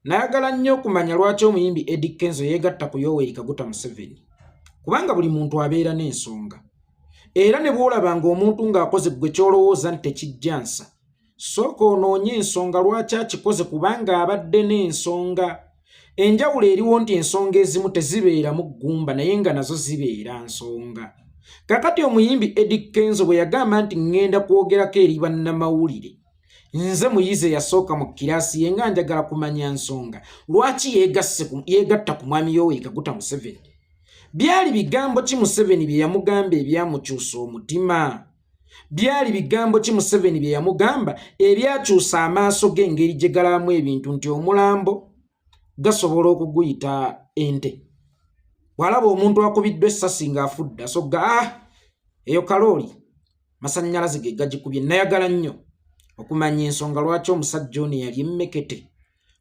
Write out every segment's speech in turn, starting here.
Nayagala nnyo okumanya lwaki omuyimbi Eddy Kenzo yeegatta ku Yoweri Kaguta Museveni. Kubanga buli muntu abeera n'ensonga. Era ne bw'olabanga omuntu ng'akoze ggwe ky'olowooza nti tekijjansa, sooka onoonye ensonga lwaki akikoze kubanga abadde n'ensonga. Enjawulo eriwo nti ensonga ezimu tezibeeramu ggumba naye nga nazo zibeera nsonga. Kakati omuyimbi Eddy Kenzo bwe yagamba nti ŋŋenda kwogerako eri bannamawulire, nze muyize yasooka mu kiraasi ye nga njagala kumanya nsonga lwaki yeegatta ku mwami Yoweri Kaguta Museveni. Byali bigambo ki Museveni bye yamugamba ebyamukyusa omutima? Byali bigambo ki Museveni bye yamugamba ebyakyusa amaaso g'engeri gye galabamu ebintu nti omulambo gasobola okuguyita ente? Bw'alaba omuntu akubiddwa essasi ng'afudde asogga eyo kalooli masannyalaze ge gagikubye. Nayagala nnyo okumanya ensonga lwaki omusajja ono yali emmekete,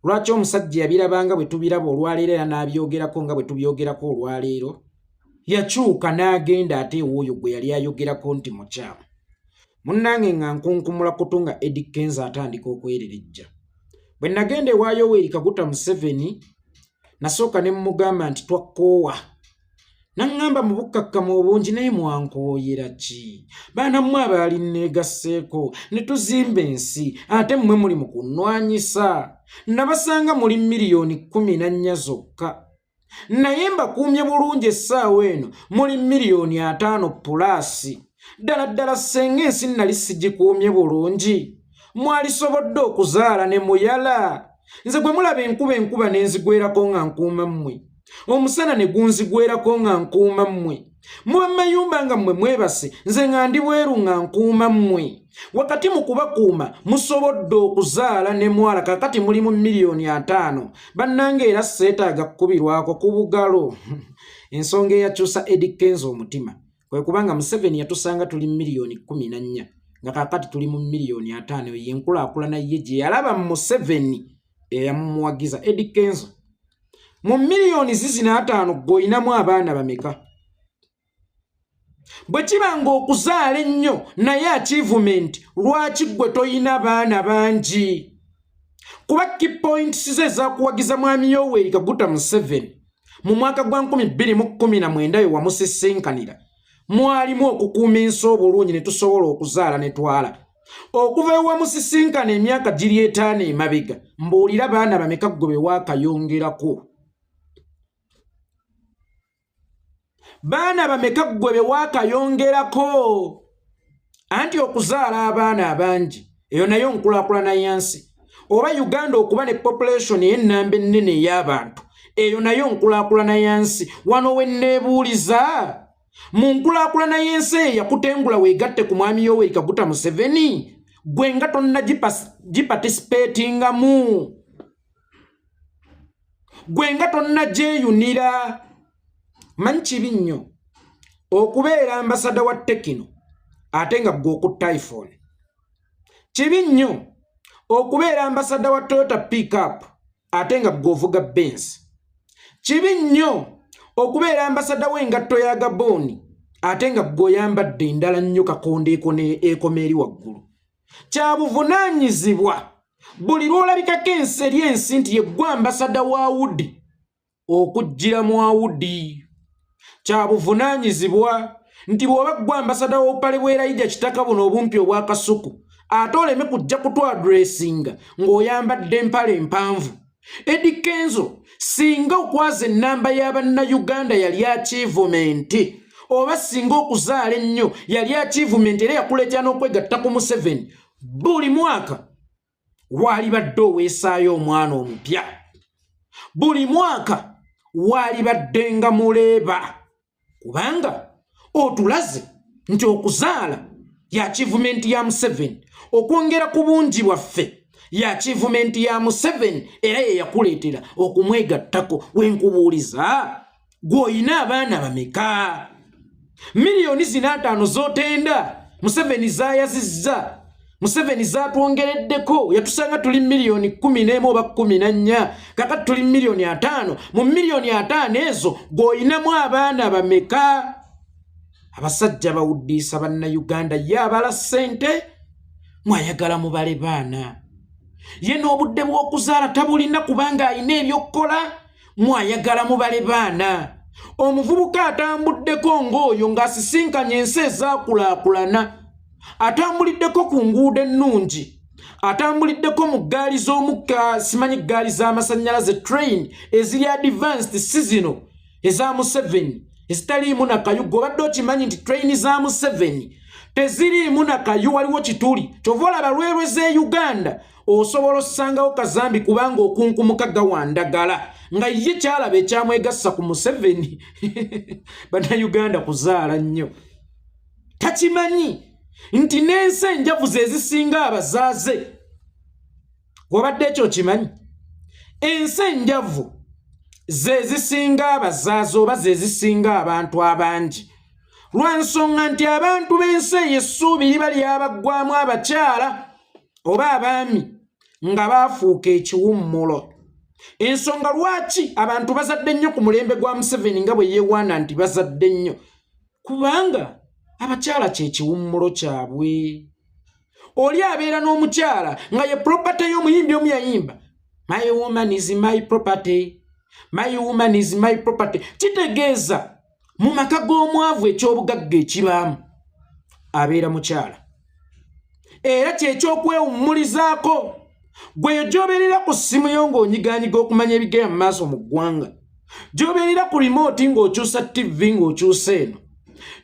lwaki omusajja yabirabanga bwe tubiraba olwaleero era n'abyogerako nga bwe tubyogerako olwaleero, yakyuka n'agenda ate ew'oyo gwe yali ayogerako nti mukyamu. Munnange nga nkunkumula kutunga Eddy Kenzo atandika okwererejja. Bwe nagenda ewa Yoweri Kaguta Museveni nasooka ne mmugamba nti twakoowa. Naŋŋamba mu bukkakkamu obungi naye mwankooyera ki? Baana mmwe abaali neegasseeko ne tuzimba ensi ate mmwe muli mu kunnwanyisa. Nabasanga muli miliyoni 14 zokka. Naye mbakuumye bulungi essaawa eno muli miliyoni 5 pulaasi. Ddala ddala senga ensi nali sigikuumye bulungi, mwalisobodde okuzaala ne muyala. Nze gwe mulaba enkuba n'enzigwerako nga nkuuma mmwe, omusana ne gunzigwerako nga nkuuma mmwe, muba mayumba nga mmwe mwebase, nze nga ndi bweru nga nkuuma mmwe. Wakati mu kubakuuma musobodde okuzaala ne mwala, kakati muli mu miliyoni 5. Bannange era seetaaga kkubirwako ku bugalo. Ensonga eyakyusa Eddy Kenzo omutima kwe kubanga Museveni yatusanga tuli miliyoni 14 nga kakati tuli mu miliyoni 5. Yenkulaakulana ye gye yalaba mu Museveni eyamumuwagiza. Eddy Kenzo, mu miliyoni 5 gw'olinamu abaana bameka? Bwe kibanga okuzaala ennyo naye achievement, lwaki gwe toyina baana bangi? Kuba key points ze ezaakuwagiza mwami Yoweri Kaguta Museveni mu mwaka gwa 2019 we wamusisinkanira mwalimu okukuuma ensi obulungi ne tusobola okuzaala ne twala. Okuva ewamusisinkana emyaka giri 5 emabega, mbuulira baana bameka gwe be waakayongerako? Baana bameka gwe be waakayongerako? Anti okuzaala abaana abangi eyo nayo nkulaakulana yansi. Oba Uganda okuba ne population y'ennamba ennene ey'abantu eyo nayo nkulaakulana yansi. Wano we nneebuuliza, mu nkulaakulana y'ensi yakutengula weegatte ku mwami Yoweri Kaguta Museveni, gwe nga tonna giparticipatingamu, gwe nga tonna gyeyunira. Manyi kibi nnyo okubeera ambasada wa Tekino ate nga gwe okutta iPhone. Kibi nnyo okubeera ambasada wa Toyota Pickup ate nga gwe ovuga Benz. Kibi nnyo okubeera ambasada w'engatto ya Gaboni ate nga gwe oyambadde endala nnyo kakondeeko n'ekoma eri waggulu. Kya buvunaanyizibwa buli lw'olabikako ensi eri ensi nti ye gwe ambasada wa Awudi okuggira mu Awudi. Kya buvunaanyizibwa nti bw'oba gwe ambasada w'obupale bw'Elijah Kitaka buno obumpi obwa Kasuku ate oleme kujja kutwadressinga ng'oyambadde empale empanvu. Eddy Kenzo, singa okwaza ennamba y'Abannayuganda yali achievement, oba singa okuzaala ennyo yali achievement era yakuleetera n'okwegatta ku Museveni, buli mwaka waalibadde oweesaayo omwana omupya, buli mwaka waalibadde nga muleeba, kubanga otulaze nti okuzaala ya achievement ya Museveni, okwongera ku bungi bwaffe ya achievement ya Museveni era ye yakuleetera okumwegattako. Wenkubuuliza, gw'olina abaana bameka? Miliyoni 5 z'otenda Museveni zaayazizza, Museveni zaatwongereddeko, yatusanga tuli miliyoni 11 oba 14, kakati tuli miliyoni 5. Mu miliyoni 5 ezo gw'olinamu abaana bameka? Abasajja bawuddiisa Bannayuganda ye abala ssente mwayagala mubale baana. ye n'obudde bw'okuzaala tabulina kubanga alina ebyokkola mwayagala mubale baana. Omuvubuka atambuddeko ng'oyo ng'asisinkanye ensi ezaakulaakulana, atambuliddeko ku nguudo ennungi, atambuliddeko mu ggaali z'omukka, simanyi ggaali z'amasannyalaze train eziri advanced si zino eza Museveni ezitaliimu na kayu. Gobadde okimanyi nti train za Museveni teziriimu na kayu, waliwo kituli. Kyova olaba lwerwe z'e Uganda osobola ossangawo kazambi kubanga okunkumuka gawandagala nga ye kyalaba ekyamwegassa ku Museveni. Bannayuganda kuzaala nnyo. Takimanyi nti n'ensi enjavu ze zisinga abazaaze. Wabadde ekyo kimanyi? Ensi enjavu ze zisinga abazaaze oba ze zisinga abantu abangi. Lwansonga nti abantu b'ensi eyo essuubi liba lyabaggwamu abakyala oba abaami nga baafuuka ekiwummulo. Ensonga lwaki abantu bazadde nnyo ku mulembe gwa Museveni nga bwe yeewaana nti bazadde nnyo? Kubanga abakyala kye kiwummulo kyabwe. Oli abeera n'omukyala nga ye property y'omuyimbi omu yayimba, my woman is my property, my woman is my property. Kitegeeza mu maka g'omwavu eky'obugagga ekibaamu abeera mukyala. Era kyeky'okwewummulizaako. Gwe gy'obeerera ku ssimu yo ng'onyigaanyiga okumanya ebigenda mu maaso mu ggwanga, gy'obeerera ku remote ng'okyusa TV ng'okyusa eno,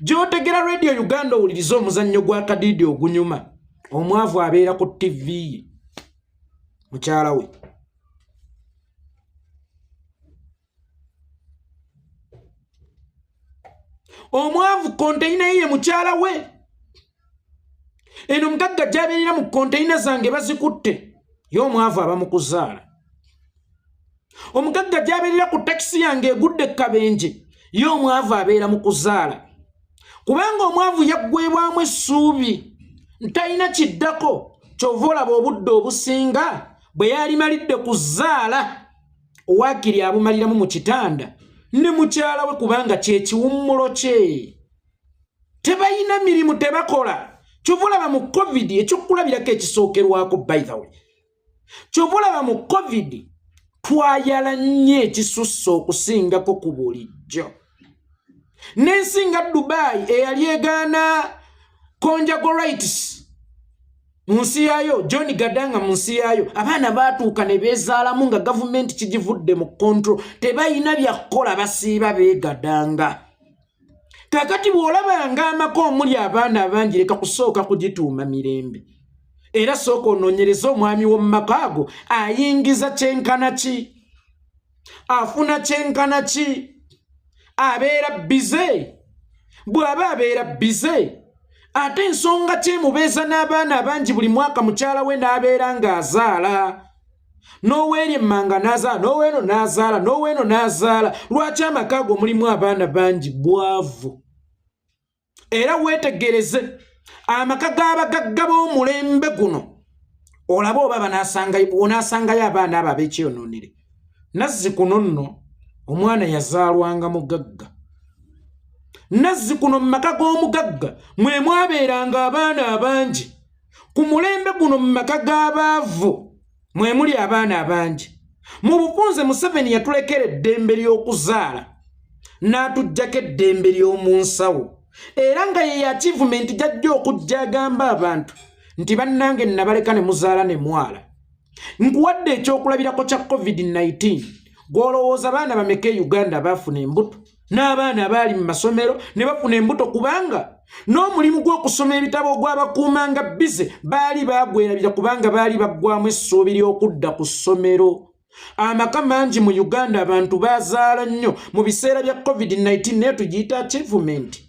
gy'otegera Radio Uganda owuliriza omuzannyo gwa kadiidi ogunyuma, omwavu abeera ku TV ye, mukyala we. Omwavu konteyina ye mukyala we. Eno mugagga gy'abeerera mu konteyina zange bazikutte, ye omwavu aba mu kuzaala. Omugagga gy'abeerera ku takisi yange egudde Kabenje, ye omwavu abeera mu kuzaala. Kubanga omwavu yaggwebwamu essuubi, ntalina kiddako. Kyova olaba obudde obusinga bwe yalimalidde kuzaala, owaakiri abumaliramu mu kitanda ne mukyala we kubanga kye kiwummulo kye. Tebayina mirimu tebakola. Kyova olaba mu COVID ekyokulabirako ekisookerwako by the way. Kyova olaba mu COVID twayala nnyo ekisusse okusingako ku bulijjo. N'ensi nga Dubai eyali egaana Conjugal rights mu nsi yaayo, John Gadanga mu nsi yaayo, abaana baatuuka ne beezaalamu nga gavumenti kigivudde mu control, tebayina byakukola basiiba beegadanga. Kakati bw'olabanga amaka omuli abaana abangi leka kusooka kugituuma mirembe. Era sooka onoonyereza omwami w'omu maka ago ayingiza kyenkana ki? Afuna kyenkana ki? Abeera bize. Bw'aba abeera bize, ate ensonga kyemubeeza n'abaana abangi buli mwaka mukyala we n'abeera ng'azaala. N'oweeri emmanga n'azaala, n'oweeno n'azaala, n'oweeno n'azaala. Lwaki amaka ago mulimu abaana bangi? Bwavu. Era weetegereze amaka g'abagagga b'omulembe guno, olaba oba onaasangayo abaana abo ab'ekyonoonere. Nazzikuno nno omwana yazaalwanga mugagga. Nazzikuno mu maka g'omugagga mwe mwabeeranga abaana abangi. Ku mulembe guno mu maka g'abaavu mwe muli abaana abangi. Mu bufunze Museveni yatulekera eddembe ly'okuzaala n'atuggyako eddembe ly'omu nsawo. Era nga ye achievement jajja okujja agamba abantu nti bannange nabaleka ne muzaala ne mwala. Nkuwadde ekyokulabirako kya COVID-19. Gw'olowooza abaana bameka e Uganda baafuna embuto, n'abaana abaali mu masomero ne bafuna embuto kubanga n'omulimu gw'okusoma ebitabo gw'abakuumanga bize baali baagwerabira kubanga baali baggwamu essuubi ly'okudda ku ssomero. Amaka mangi mu Uganda abantu baazaala nnyo mu biseera bya COVID-19 naye tugiyita achievement.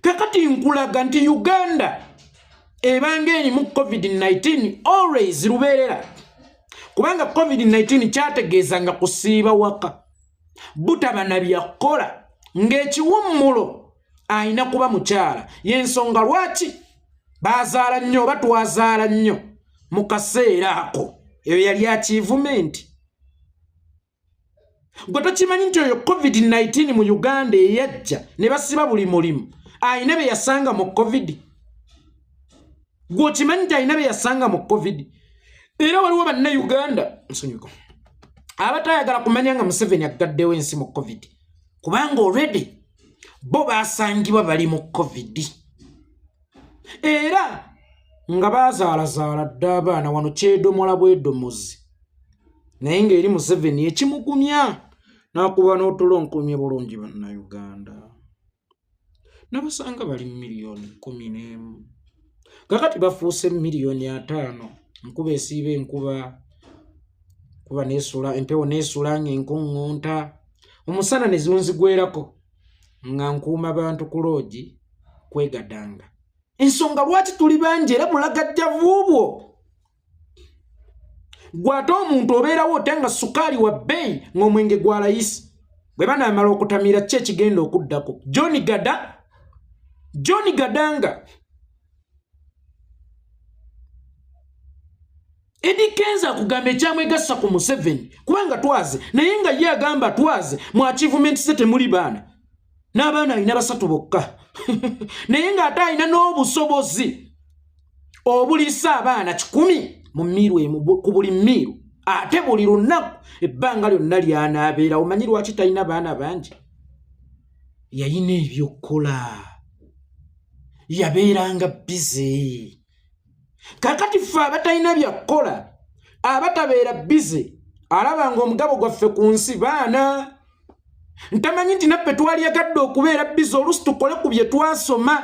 Kakati nkulaga nti Uganda ebanga eri mu COVID-19 always lubeerera. Kubanga COVID-19 kyategeezanga kusiiba waka, butaba na byakola, ng'ekiwummulo ayina kuba mukyala. Y'ensonga lwaki baazaala nnyo oba twazaala nnyo mu kaseera ako. Eyo yali achievement. Gwe tokimanyi nti oyo COVID-19 mu Uganda eyajja ne basiba buli mulimu ayina be yasanga mu COVID. Gwe okimanyi nti ayina be yasanga mu COVID. era waliwo bannayuganda nsonyiuko abatayagala kumanya nga Museveni agaddewo ensi mu covid kubanga already bo basangibwa bali mu covid era nga bazaalazaala dda abaana wano kyedomola bwedomozi naye ng'eri Museveni ekimugumya n'akuba n'otulonkomye bulungi bannayuganda nabasanga bali miliyoni 11 kakati bafuuse miliyoni 5 nkuba esiiba enkuba kuba neesula empewo neesula ng'enkuŋŋunta omusana ne zunzigwerako nga nkuuma abantu ku loogi kwegadanga ensonga lwaki tuli bangi era bulagajjavu bwo gwate omuntu obeerawo otanga sukaali wa bbeeyi ng'omwenge gwa layisi bwe banaamala okutamira ki ekigenda okuddako John Gadanga Eddie Kenzo akugamba ekyamwegassa ku Museveni kubanga twaze naye nga ye agamba twaze mu achievement se temuli baana n'abaana alina 3 bokka naye ng'ate alina n'obusobozi obulisa abaana 10 mu mmiru emu ku buli mmiru ate buli lunaku ebbanga lyonna ly'anaabeera omanyi lwaki talina baana bangi yalina ebyokkola yabeeranga bize kakati ffe abatalina byakkola abatabeera bize alaba ng'omugabo gwaffe ku nsi baana ntamanyi nti naffe twalyagadde okubeera bize oluusi tukole ku bye twasoma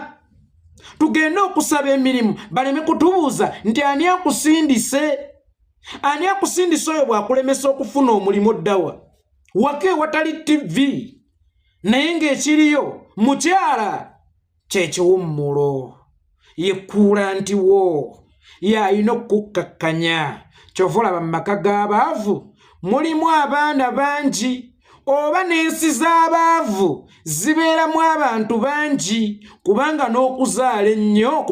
tugende okusaba emirimu baleme kutubuuza nti ani akusindise oyo bw'akulemesa okufuna omulimu ddawa wake watali TV naye ng'ekiriyo mukyala kyekiwummulo yekkuula nti wo yalina okukkakkanya kyova olaba mu maka g'abaavu mulimu abaana bangi oba n'ensi z'abaavu zibeeramu abantu bangi kubanga n'okuzaala ennyo ku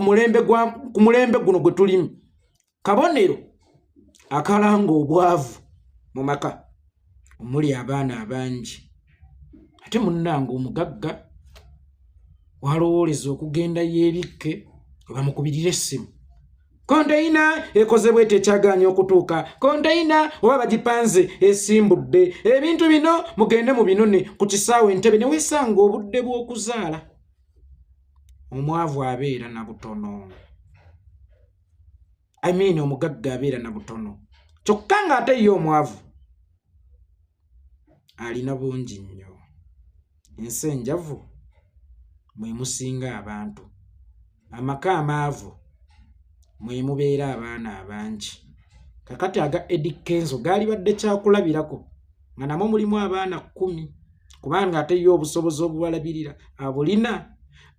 mulembe guno gwe tulimu kabonero akalanga obwavu mu maka omuli abaana abangi ate munnange omugagga walowooleza okugenda yeebikke bamukubirira essimu konteyina ekoze bwete ekyagaanya okutuuka konteyina oba bagipanze esimbudde ebintu bino mugende mu binone ku kisaawe Entebbe ne weesanga obudde bw'okuzaala omwavu abeera na butono omugagga abeera na butono kyokka ng'ate ye omwavu alina bungi nnyo ensi enjavu mwe musinga abantu amaka amaavu mwe mubeera abaana abangi kakati aga Eddie Kenzo gaali badde kyakulabirako nga namwo mulimu abaana 10 kubanga ate ye obusobozi obubalabirira abulina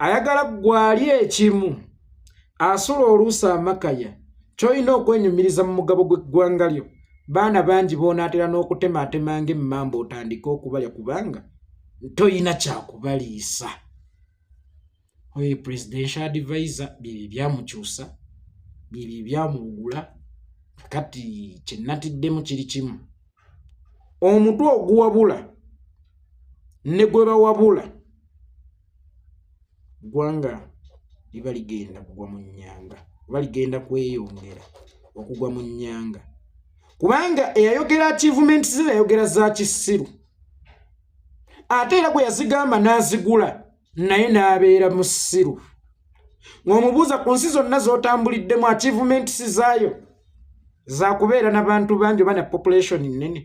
ayagala gwali ekimu asula oluusi amakaya ky'olina okwenyumiriza mu mugabo gw'eggwanga lyo baana bangi boonaatera n'okutematemanga emmamba otandika okubalya kubanga toyina kyakubaliisa oyo presidential advisor bye byamukyusa bye byamugula kati kyennatiddemu kiri kimu omutwe oguwabula ne gwe bawabula ggwanga liba ligenda kugwa mu nnyanga oba ligenda kweyongera okugwa mu nnyanga kubanga eyayogera achievements ze yayogera za kisiru ate era gwe yazigamba n'azigula naye n'abeera mu ssiru ng'omubuuza ku nsi zonna z'otambuliddemu achievements zaayo za kubeera n'abantu bangi oba na population nnene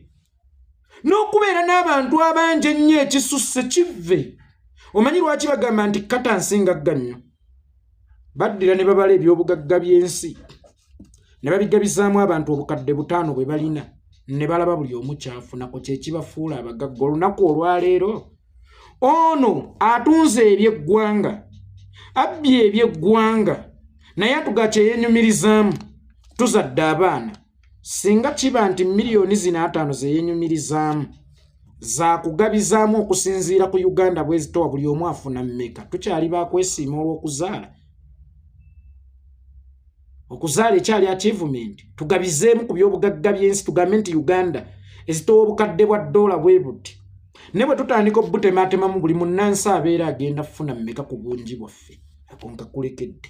n'okubeera n'abantu abangi ennyo ekisusse kive omanyi lwaki bagamba nti kata nsinga nnyo baddira ne babala ebyobugagga by'ensi ne babigabizaamu abantu obukadde 5 bwe balina ne balaba buli omu kyafunako kyekibafuula abagagga olunaku olwaleero ono atunze ebyeggwanga abbye ebyeggwanga naye atuga kyeyeenyumirizaamu tuzadde abaana singa kiba nti miliyoni 5 zeyeenyumirizaamu za kugabizaamu okusinziira ku Uganda bwe zitowa buli omu afuna mmeka tukyali bakwesiima olw'okuzaala okuzaala ekyali achievement tugabizeemu ku byobugagga by'ensi tugambe nti Uganda ezitowa obukadde bwa $1 bwe buti ne bwe tutandika obutematemamu buli munnansi abeera agenda kufuna mmeka ku bungi bwaffe ako nkakulekedde